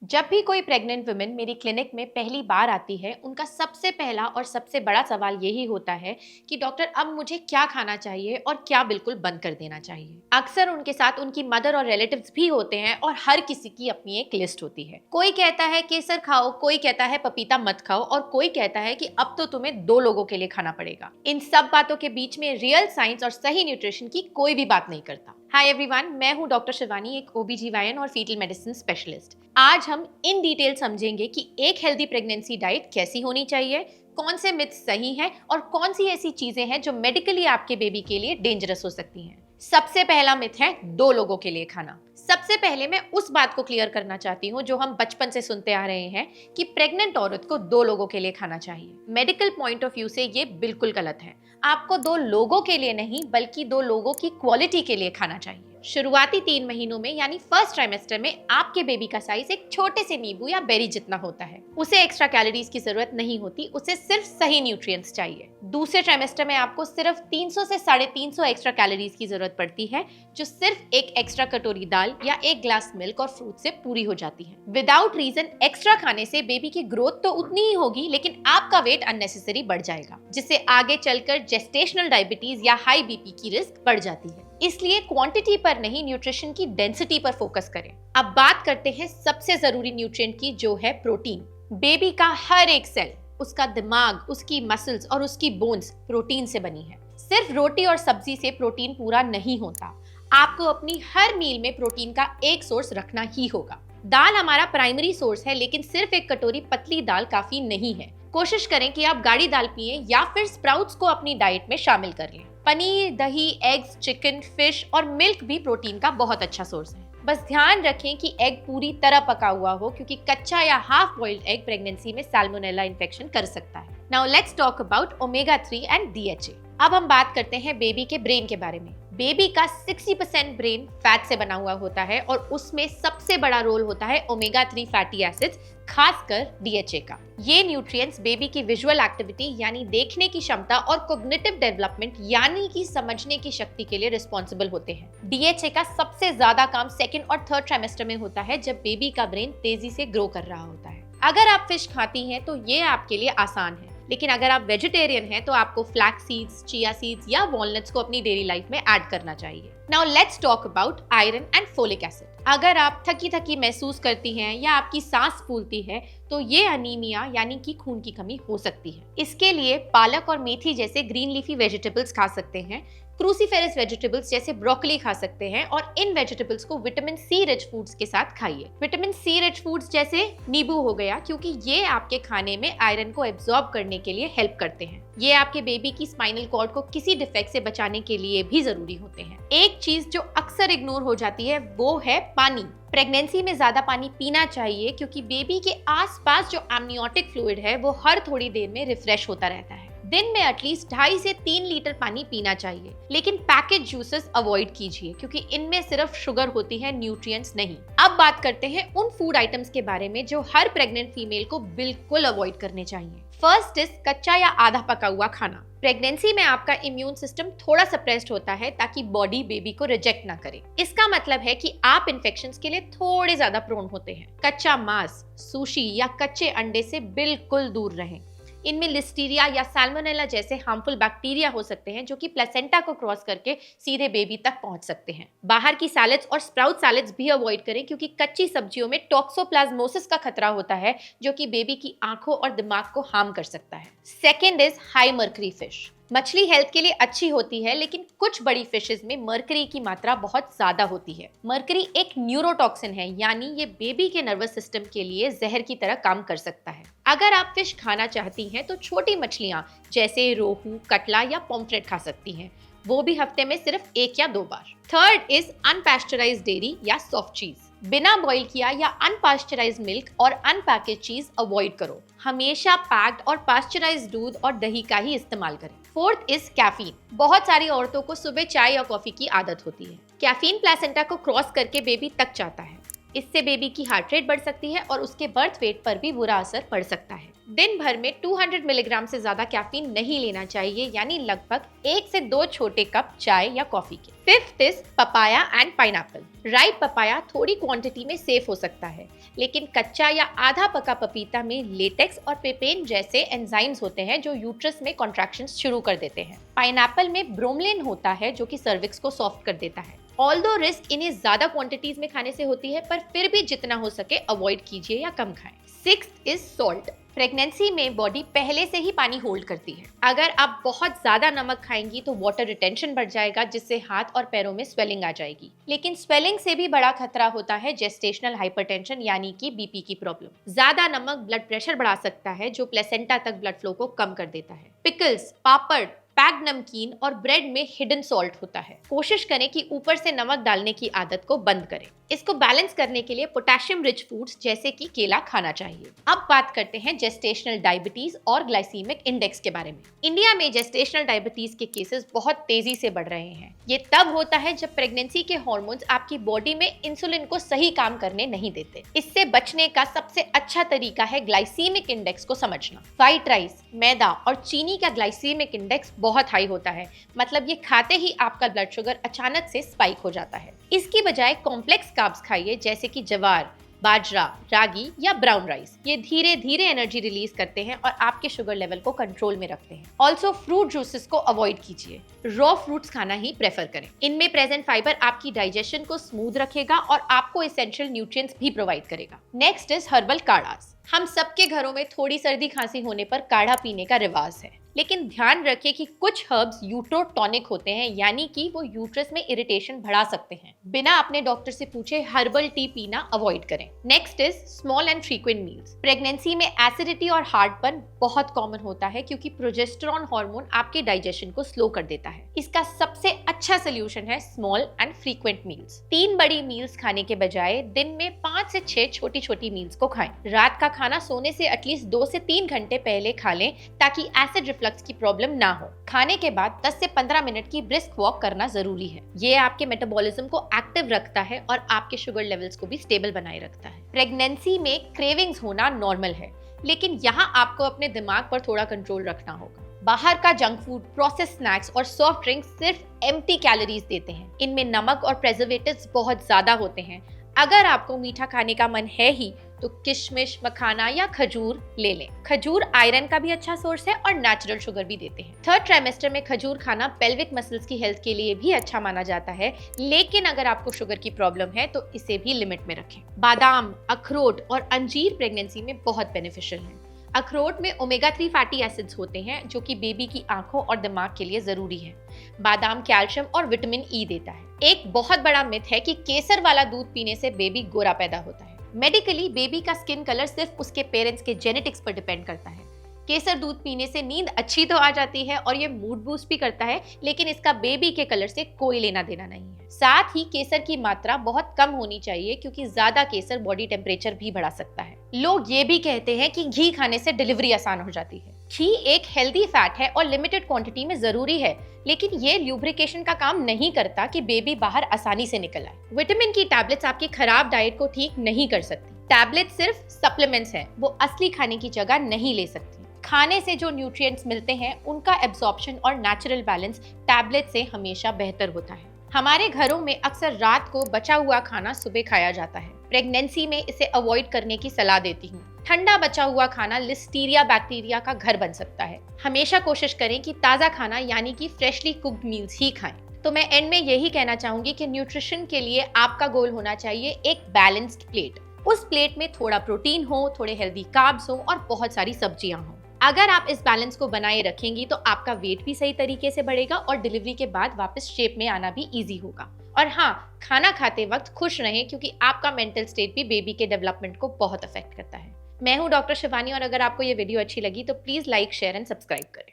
जब भी कोई प्रेग्नेंट वुमेन मेरी क्लिनिक में पहली बार आती है, उनका सबसे पहला और सबसे बड़ा सवाल यही होता है कि डॉक्टर अब मुझे क्या खाना चाहिए और क्या बिल्कुल बंद कर देना चाहिए। अक्सर उनके साथ उनकी मदर और रिलेटिव्स भी होते हैं और हर किसी की अपनी एक लिस्ट होती है। कोई कहता है केसर खाओ, कोई कहता है पपीता मत खाओ और कोई कहता है कि अब तो तुम्हें 2 लोगों के लिए खाना पड़ेगा। इन सब बातों के बीच में रियल साइंस और सही न्यूट्रिशन की कोई भी बात नहीं करता। हाय एवरीवन, मैं हूं डॉक्टर शिवानी, एक ओबीजीवायन और फीटल मेडिसिन स्पेशलिस्ट। आज हम इन डिटेल समझेंगे कि एक हेल्दी प्रेगनेंसी डाइट कैसी होनी चाहिए, कौन से मिथ सही हैं और कौन सी ऐसी चीजें हैं जो मेडिकली आपके बेबी के लिए डेंजरस हो सकती हैं। सबसे पहला मिथ है 2 लोगों के लिए खाना। सबसे पहले मैं उस बात को क्लियर करना चाहती हूँ जो हम बचपन से सुनते आ रहे हैं कि प्रेग्नेंट औरत को 2 लोगों के लिए खाना चाहिए। मेडिकल पॉइंट ऑफ व्यू से ये बिल्कुल गलत है। आपको 2 लोगों के लिए नहीं बल्कि 2 लोगों की क्वालिटी के लिए खाना चाहिए। शुरुआती 3 महीनों में यानी फर्स्ट ट्राइमेस्टर में आपके बेबी का साइज एक छोटे से नींबू या बेरी जितना होता है। उसे एक्स्ट्रा कैलोरीज की जरूरत नहीं होती, उसे सिर्फ सही न्यूट्रिएंट्स चाहिए। दूसरे ट्राइमेस्टर में आपको सिर्फ 300 से 350 एक्स्ट्रा कैलोरीज की जरूरत पड़ती है, जो सिर्फ एक एक्स्ट्रा कटोरी दाल या एक ग्लास मिल्क और फ्रूट से पूरी हो जाती है। विदाउट रीजन एक्स्ट्रा खाने से बेबी की ग्रोथ तो उतनी ही होगी, लेकिन आपका वेट अननेसेसरी बढ़ जाएगा, जिससे आगे चलकर जेस्टेशनल डायबिटीज या हाई बीपी की रिस्क बढ़ जाती है। इसलिए क्वांटिटी पर नहीं, न्यूट्रिशन की डेंसिटी पर फोकस करें। अब बात करते हैं सबसे जरूरी न्यूट्रिएंट की, जो है प्रोटीन। बेबी का हर एक सेल, उसका दिमाग, उसकी मसल्स और उसकी बोन्स प्रोटीन से बनी है। सिर्फ रोटी और सब्जी से प्रोटीन पूरा नहीं होता। आपको अपनी हर मील में प्रोटीन का एक सोर्स रखना ही होगा। दाल हमारा प्राइमरी सोर्स है, लेकिन सिर्फ एक कटोरी पतली दाल काफी नहीं है। कोशिश करें कि आप गाढ़ी दाल पिएं या फिर स्प्राउट्स को अपनी डाइट में शामिल कर लें। पनीर, दही, एग्स, चिकन, फिश और मिल्क भी प्रोटीन का बहुत अच्छा सोर्स है। बस ध्यान रखें कि एग पूरी तरह पका हुआ हो, क्योंकि कच्चा या हाफ बॉइल्ड एग प्रेगनेंसी में सैल्मोनेला इन्फेक्शन कर सकता है। Now let's talk about omega 3 and DHA. अब हम बात करते हैं बेबी के ब्रेन के बारे में। बेबी का 60% ब्रेन फैट से बना हुआ होता है और उसमें सबसे बड़ा रोल होता है ओमेगा 3 फैटी एसिड्स, खासकर डीएचए का। ये न्यूट्रिएंट्स बेबी की विजुअल एक्टिविटी यानी देखने की क्षमता और कॉग्निटिव डेवलपमेंट यानी कि समझने की शक्ति के लिए रिस्पॉन्सिबल होते हैं। डीएचए का सबसे ज्यादा काम सेकंड और थर्ड ट्राइमेस्टर में होता है, जब बेबी का ब्रेन तेजी से ग्रो कर रहा होता है। अगर आप फिश खाती हैं तो ये आपके लिए आसान है, लेकिन अगर आप वेजिटेरियन हैं तो आपको फ्लैक्स सीड्स, चिया सीड्स या वॉलनट्स को अपनी डेली लाइफ में ऐड करना चाहिए। Now let's talk about iron and folic acid. अगर आप थकी थकी महसूस करती हैं या आपकी सांस फूलती है तो ये अनीमिया यानी कि खून की कमी हो सकती है। इसके लिए पालक और मेथी जैसे ग्रीन लीफी वेजिटेबल्स खा सकते हैं। क्रूसीफेरस वेजिटेबल्स जैसे ब्रोकली खा सकते हैं और इन वेजिटेबल्स को विटामिन सी रिच फूड्स के साथ खाइए। विटामिन सी रिच फूड्स जैसे नींबू हो गया, क्योंकि ये आपके खाने में आयरन को एब्जॉर्ब करने के लिए हेल्प करते हैं। ये आपके बेबी की स्पाइनल कॉर्ड को किसी डिफेक्ट से बचाने के लिए भी जरूरी होते हैं। एक चीज जो अक्सर इग्नोर हो जाती है वो है पानी। प्रेगनेंसी में ज्यादा पानी पीना चाहिए, क्योंकि बेबी के आसपास जो एमनियोटिक फ्लूइड है वो हर थोड़ी देर में रिफ्रेश होता रहता है। दिन में एटलीस्ट 2.5 से 3 लीटर पानी पीना चाहिए, लेकिन पैकेज जूसेस अवॉइड कीजिए, क्योंकि इनमें सिर्फ शुगर होती है, न्यूट्रिएंट्स नहीं। अब बात करते हैं उन फूड आइटम्स के बारे में जो हर प्रेग्नेंट फीमेल को बिल्कुल अवॉइड करने चाहिए। फर्स्ट इज कच्चा या आधा पका हुआ खाना। प्रेगनेंसी में आपका इम्यून सिस्टम थोड़ा सप्रेस्ड होता है ताकि बॉडी बेबी को रिजेक्ट ना करे। इसका मतलब है कि आप इन्फेक्शंस के लिए थोड़े ज्यादा प्रोन होते हैं। कच्चा मांस, सुशी या कच्चे अंडे से बिल्कुल दूर रहें। इनमें लिस्टीरिया या सैल्मोनेला जैसे हार्मफुल बैक्टीरिया हो सकते हैं, जो कि प्लेसेंटा को क्रॉस करके सीधे बेबी तक पहुंच सकते हैं। बाहर की सैलेड्स और स्प्राउट सैलेड्स भी अवॉइड करें, क्योंकि कच्ची सब्जियों में टॉक्सोप्लाज्मोसिस का खतरा होता है, जो कि बेबी की आंखों और दिमाग को हार्म कर सकता है। Second is high mercury fish. मछली हेल्थ के लिए अच्छी होती है, लेकिन कुछ बड़ी फिशेस में मर्करी की मात्रा बहुत ज्यादा होती है। मर्करी एक न्यूरोटॉक्सिन है, यानी ये बेबी के नर्वस सिस्टम के लिए जहर की तरह काम कर सकता है। अगर आप फिश खाना चाहती हैं तो छोटी मछलियां जैसे रोहू, कटला या पॉम्फ्रेट खा सकती हैं, वो भी हफ्ते में सिर्फ 1 या 2 बार। थर्ड इज अनपास्चराइज्ड डेयरी या सॉफ्ट चीज। बिना बॉईल किया या अनपास्चराइज्ड मिल्क और अनपैकेज चीज अवॉइड करो। हमेशा पैक्ड और पास्चराइज्ड दूध और दही का ही इस्तेमाल करें। Fourth is caffeine. बहुत सारी औरतों को सुबह चाय या कॉफी की आदत होती है। कैफीन प्लेसेंटा को क्रॉस करके बेबी तक जाता है। इससे बेबी की हार्ट रेट बढ़ सकती है और उसके बर्थ वेट पर भी बुरा असर पड़ सकता है। दिन भर में 200 मिलीग्राम से ज्यादा कैफीन नहीं लेना चाहिए, यानी लगभग 1 से 2 छोटे कप चाय या कॉफी के। Fifth is papaya and pineapple. Ripe papaya थोड़ी क्वांटिटी में सेफ हो सकता है, लेकिन कच्चा या आधा पका पपीता में लेटेक्स और पेपेन जैसे एंजाइम्स होते हैं जो यूट्रस में कॉन्ट्रैक्शंस शुरू कर देते हैं। पाइनएप्पल में ब्रोमलिन होता है जो कि सर्विक्स को सॉफ्ट कर देता है। ऑल्दो रिस्क इन्हें ज्यादा क्वांटिटीज में खाने से होती है, पर फिर भी जितना हो सके अवॉइड कीजिए या कम खाएं। 6th is salt. प्रेगनेंसी में बॉडी पहले से ही पानी होल्ड करती है। अगर आप बहुत ज्यादा नमक खाएंगी तो वाटर रिटेंशन बढ़ जाएगा, जिससे हाथ और पैरों में स्वेलिंग आ जाएगी। लेकिन स्वेलिंग से भी बड़ा खतरा होता है जेस्टेशनल हाइपरटेंशन यानी कि बीपी की प्रॉब्लम। ज्यादा नमक ब्लड प्रेशर बढ़ा सकता है जो प्लेसेंटा तक ब्लड फ्लो को कम कर देता है। पिकल्स, पापड़, पैक्ड नमकीन और ब्रेड में हिडन सॉल्ट होता है। कोशिश करें कि ऊपर से नमक डालने की आदत को बंद करें। इसको बैलेंस करने के लिए पोटेशियम रिच फूड्स जैसे कि केला खाना चाहिए। अब बात करते हैं जेस्टेशनल डायबिटीज और ग्लाइसीमिक इंडेक्स के बारे में। इंडिया में जेस्टेशनल डायबिटीज के केसेस बहुत तेजी से बढ़ रहे हैं। ये तब होता है जब प्रेगनेंसी के हार्मोन्स आपकी बॉडी में इंसुलिन को सही काम करने नहीं देते। इससे बचने का सबसे अच्छा तरीका है ग्लाइसीमिक इंडेक्स को समझना। व्हाइट राइस, मैदा और चीनी का ग्लाइसीमिक इंडेक्स बहुत हाई होता है, मतलब ये खाते ही आपका ब्लड शुगर अचानक से स्पाइक हो जाता है। इसकी बजाय कॉम्प्लेक्स कार्ब्स खाइए जैसे कि जवार, बाजरा, रागी या ब्राउन राइस। ये धीरे धीरे एनर्जी रिलीज करते हैं और आपके शुगर लेवल को कंट्रोल में रखते हैं। ऑल्सो फ्रूट जूसेस को अवॉइड कीजिए। रॉ फ्रूट्स खाना ही प्रेफर करें। इनमें प्रेजेंट फाइबर आपकी डाइजेशन को स्मूथ रखेगा और आपको एसेंशियल न्यूट्रिएंट्स भी प्रोवाइड करेगा। नेक्स्ट इज हर्बल काढ़ास। हम सबके घरों में थोड़ी सर्दी खांसी होने पर काढ़ा पीने का रिवाज है, लेकिन ध्यान रखें कि कुछ हर्ब्स यूट्रोटॉनिक होते हैं, यानी कि वो यूट्रस में इरिटेशन बढ़ा सकते हैं। बिना अपने डॉक्टर से पूछे हर्बल टी पीना अवॉइड करें। Next is small and frequent meals. Pregnancy में एसिडिटी और हार्टबर्न बहुत कॉमन होता है क्योंकि प्रोजेस्टेरॉन हार्मोन आपके डाइजेशन को स्लो कर देता है। इसका सबसे अच्छा सोल्यूशन है स्मॉल एंड फ्रीक्वेंट मील्स। 3 बड़ी मील्स खाने के बजाय दिन में 5 से 6 छोटी छोटी मील्स को खाएं। रात का खाना सोने से एटलीस्ट 2 से 3 घंटे पहले खा लें ताकि एसिड रिफ्लक्स की प्रॉब्लम ना हो। खाने के बाद 10 से 15 मिनट की ब्रिस्क वॉक करना जरूरी है। ये आपके मेटाबॉलिज्म को एक्टिव रखता है और आपके शुगर लेवल्स को भी स्टेबल बनाए रखता है। प्रेगनेंसी में क्रेविंग्स होना नॉर्मल है, लेकिन यहाँ आपको अपने दिमाग पर थोड़ा कंट्रोल रखना होगा। बाहर का जंक फूड, प्रोसेस्ड स्नैक्स और सॉफ्ट ड्रिंक्स सिर्फ एम्प्टी कैलोरीज देते हैं। इनमें नमक और प्रेजर्वेटिव्स बहुत ज्यादा होते हैं। अगर आपको मीठा खाने का मन है ही तो किशमिश, मखाना या खजूर ले लें। खजूर आयरन का भी अच्छा सोर्स है और नेचुरल शुगर भी देते हैं। 3rd ट्राइमेस्टर में खजूर खाना पेल्विक मसल्स की हेल्थ के लिए भी अच्छा माना जाता है, लेकिन अगर आपको शुगर की प्रॉब्लम है तो इसे भी लिमिट में रखें। बादाम, अखरोट और अंजीर प्रेगनेंसी में बहुत बेनिफिशियल हैं। अखरोट में ओमेगा 3 फैटी एसिड्स होते हैं जो कि बेबी की आंखों और दिमाग के लिए जरूरी है। बादाम कैल्शियम और विटामिन ई देता है। एक बहुत बड़ा मिथ है कि केसर वाला दूध पीने से बेबी गोरा पैदा होता है। मेडिकली बेबी का स्किन कलर सिर्फ उसके पेरेंट्स के जेनेटिक्स पर डिपेंड करता है। केसर दूध पीने से नींद अच्छी तो आ जाती है और ये मूड बूस्ट भी करता है, लेकिन इसका बेबी के कलर से कोई लेना देना नहीं है। साथ ही केसर की मात्रा बहुत कम होनी चाहिए क्योंकि ज्यादा केसर बॉडी टेम्परेचर भी बढ़ा सकता है। लोग ये भी कहते हैं कि घी खाने से डिलीवरी आसान हो जाती है। घी एक हेल्दी फैट है और लिमिटेड क्वांटिटी में जरूरी है, लेकिन ये ल्यूब्रिकेशन का काम नहीं करता कि बेबी बाहर आसानी से निकल आए। विटामिन की टैबलेट्स आपकी खराब डाइट को ठीक नहीं कर सकती। टैबलेट सिर्फ सप्लीमेंट्स हैं, वो असली खाने की जगह नहीं ले सकती। खाने से जो न्यूट्रिएंट्स मिलते हैं उनका एब्जॉर्प्शन और नेचुरल बैलेंस टैबलेट से हमेशा बेहतर होता है। हमारे घरों में अक्सर रात को बचा हुआ खाना सुबह खाया जाता है। प्रेगनेंसी में इसे अवॉइड करने की सलाह देती हूँ। ठंडा बचा हुआ खाना लिस्टीरिया बैक्टीरिया का घर बन सकता है। हमेशा कोशिश करें कि ताज़ा खाना यानी कि फ्रेशली कुक्ड मील्स ही खाएं। तो मैं एंड में यही कहना चाहूंगी कि न्यूट्रिशन के लिए आपका गोल होना चाहिए एक बैलेंस्ड प्लेट। उस प्लेट में थोड़ा प्रोटीन हो, थोड़े हेल्दी कार्ब्स हो और बहुत सारी सब्जियां हो। अगर आप इस बैलेंस को बनाए रखेंगी तो आपका वेट भी सही तरीके से बढ़ेगा और डिलीवरी के बाद वापस शेप में आना भी इजी होगा। और हाँ, खाना खाते वक्त खुश रहें क्योंकि आपका मेंटल स्टेट भी बेबी के डेवलपमेंट को बहुत अफेक्ट करता है। मैं हूँ डॉक्टर शिवानी और अगर आपको ये वीडियो अच्छी लगी तो please like, share and subscribe करें।